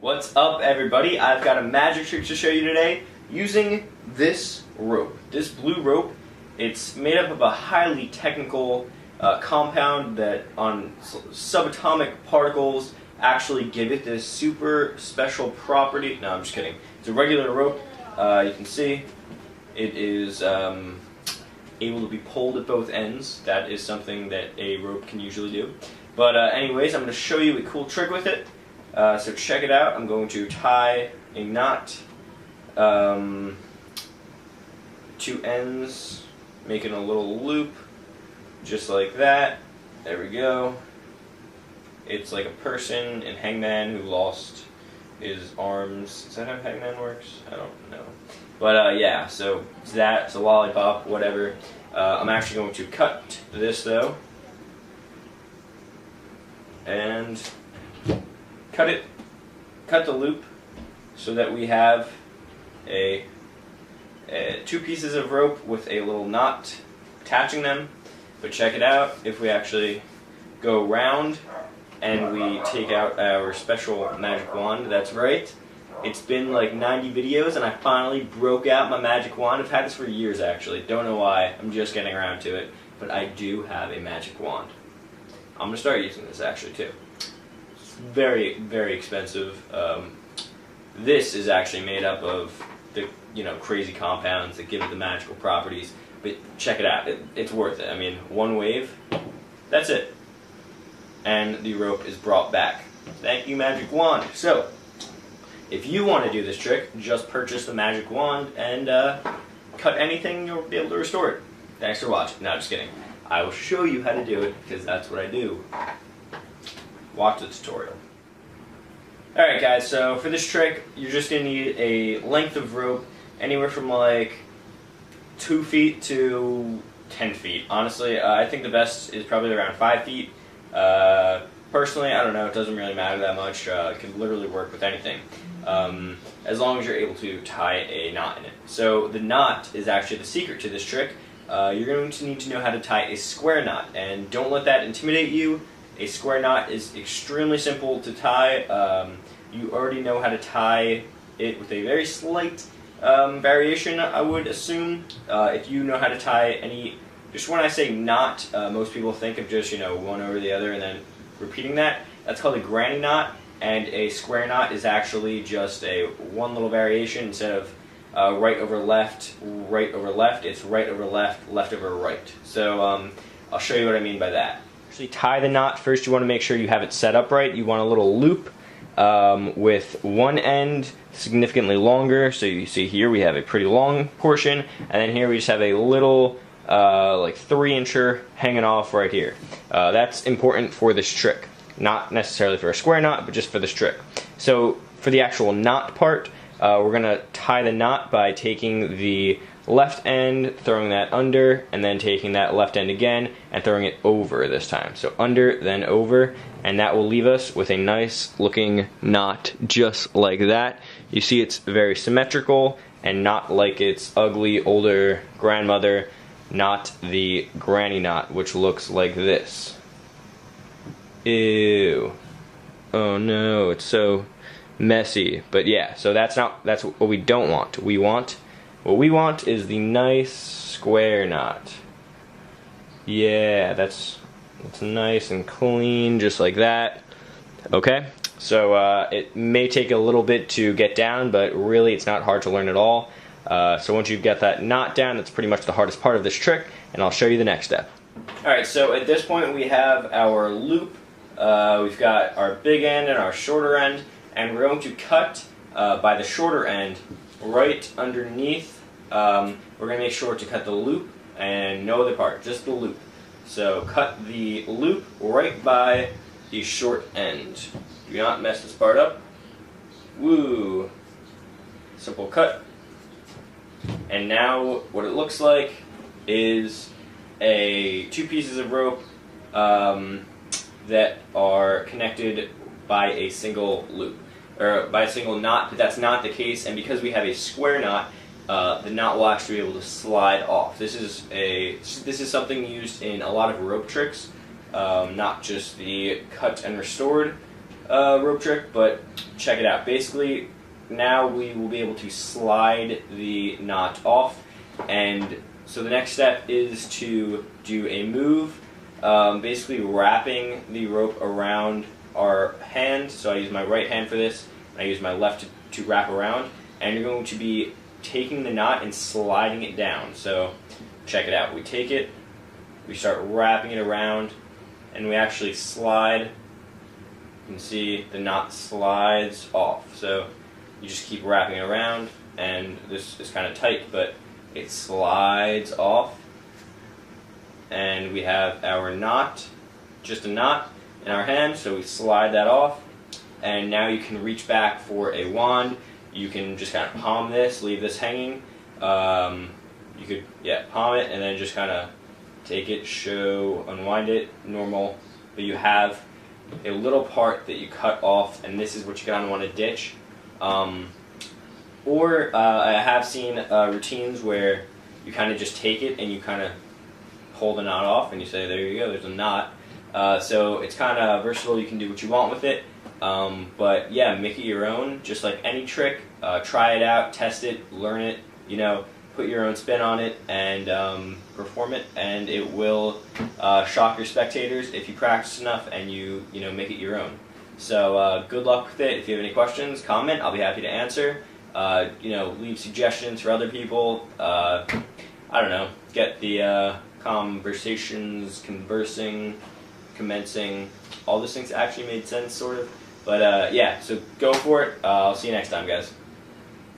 What's up, everybody? I've got a magic trick to show you today using this rope. This blue rope, it's made up of a highly technical compound that on subatomic particles actually give it this super special property. No, I'm just kidding. It's a regular rope. You can see it is able to be pulled at both ends. That is something that a rope can usually do. But anyways, I'm going to show you a cool trick with it. So check it out. I'm going to tie a knot, two ends, making a little loop, just like that. There we go. It's like a person in Hangman who lost his arms. Is that how Hangman works? I don't know. But yeah, so it's that. It's a lollipop, whatever. I'm actually going to cut this though, and cut the loop so that we have two pieces of rope with a little knot attaching them. But check it out, if we actually go round and we take out our special magic wand, that's right, it's been like 90 videos and I finally broke out my magic wand. I've had this for years actually, don't know why, I'm just getting around to it, but I do have a magic wand. I'm going to start using this actually too. Very, very expensive. This is actually made up of the crazy compounds that give it the magical properties. But check it out, it's worth it. I mean, one wave, that's it, and the rope is brought back. Thank you, magic wand. So, if you want to do this trick, just purchase the magic wand and cut anything, you'll be able to restore it. Thanks for watching. No, just kidding. I will show you how to do it because that's what I do. Watch the tutorial. Alright guys, so for this trick, you're just going to need a length of rope anywhere from like 2 feet to 10 feet. Honestly, I think the best is probably around 5 feet. Personally, I don't know, it doesn't really matter that much. It can literally work with anything. As long as you're able to tie a knot in it. So the knot is actually the secret to this trick. You're going to need to know how to tie a square knot, and don't let that intimidate you. A square knot is extremely simple to tie. You already know how to tie it with a very slight variation, I would assume. If you know how to tie any, just when I say knot, most people think of just one over the other and then repeating that. That's called a granny knot, and a square knot is actually just one little variation. Instead of right over left, it's right over left, left over right. So I'll show you what I mean by that. Actually tie the knot, first you want to make sure you have it set up right. You want a little loop with one end significantly longer. So you see here we have a pretty long portion, and then here we just have a little like 3-incher hanging off right here. That's important for this trick. Not necessarily for a square knot, but just for this trick. So for the actual knot part, we're going to tie the knot by taking the left end, throwing that under, and then taking that left end again and throwing it over this time. So under, then over, and that will leave us with a nice looking knot just like that. You see it's very symmetrical and not like its ugly older grandmother, not the granny knot, which looks like this. Ew. Oh no, it's so messy. But yeah, so that's what we don't want. What we want is the nice square knot. Yeah, that's nice and clean, just like that. Okay, so it may take a little bit to get down, but really it's not hard to learn at all. So once you've got that knot down, that's pretty much the hardest part of this trick, and I'll show you the next step. Alright, so at this point we have our loop. We've got our big end and our shorter end, and we're going to cut by the shorter end right underneath. We're going to make sure to cut the loop and no other part, just the loop. So cut the loop right by the short end. Do not mess this part up. Woo! Simple cut. And now what it looks like is two pieces of rope that are connected by a single loop, or by a single knot, but that's not the case, and because we have a square knot, the knot will actually be able to slide off. This is something used in a lot of rope tricks, not just the cut and restored, rope trick, but check it out. Basically, now we will be able to slide the knot off, and so the next step is to do a move, basically wrapping the rope around our hand. So I use my right hand for this, and I use my left to wrap around, and you're going to be taking the knot and sliding it down. So check it out. We take it, we start wrapping it around, and we actually slide. You can see the knot slides off. So you just keep wrapping it around, and this is kind of tight, but it slides off, and we have our knot, just a knot in our hand. So we slide that off, and now you can reach back for a wand. You can just kind of palm this, leave this hanging. You could, palm it, and then just kind of take it, unwind it, normal. But you have a little part that you cut off, and this is what you kind of want to ditch. Or I have seen routines where you kind of just take it and you kind of pull the knot off, and you say, there you go, there's a knot. So it's kind of versatile. You can do what you want with it. But yeah, make it your own, just like any trick. Try it out, test it, learn it, put your own spin on it, and perform it, and it will shock your spectators if you practice enough and you make it your own. So good luck with it. If you have any questions, comment. I'll be happy to answer. Leave suggestions for other people. I don't know, get the conversations, commencing, all those things actually made sense, sort of. But yeah, so go for it. I'll see you next time, guys.